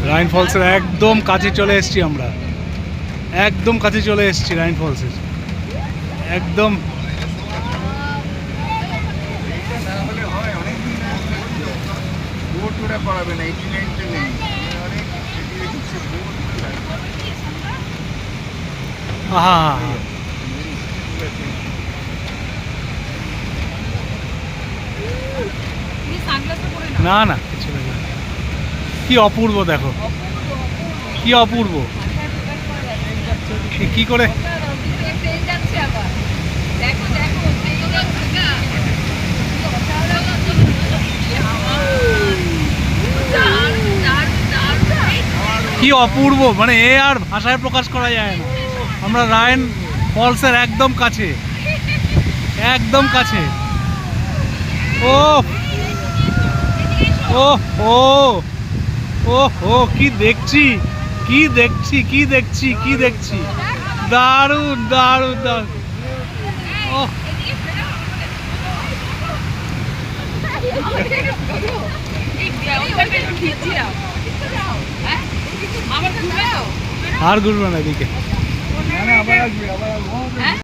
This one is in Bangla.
রাইন ফলসের একদম কাছে চলে এসেছি আমরা, একদম কাছে চলে এসেছি রাইন ফলসের একদম। না না কিছু না, কি অপূর্ব দেখো, কি অপূর্ব, কি করে কি অপূর্ব, মানে এ আর ভাষায় প্রকাশ করা যায় না। আমরা রাইন ফলসের একদম কাছে, একদম কাছে। ও ও ও ও ও কি দেখছি, কি দেখছি, কি দেখছি, কি দেখছি, দারুণ দারুণ দারুণ। ও আর ঘুরবে না এদিকে।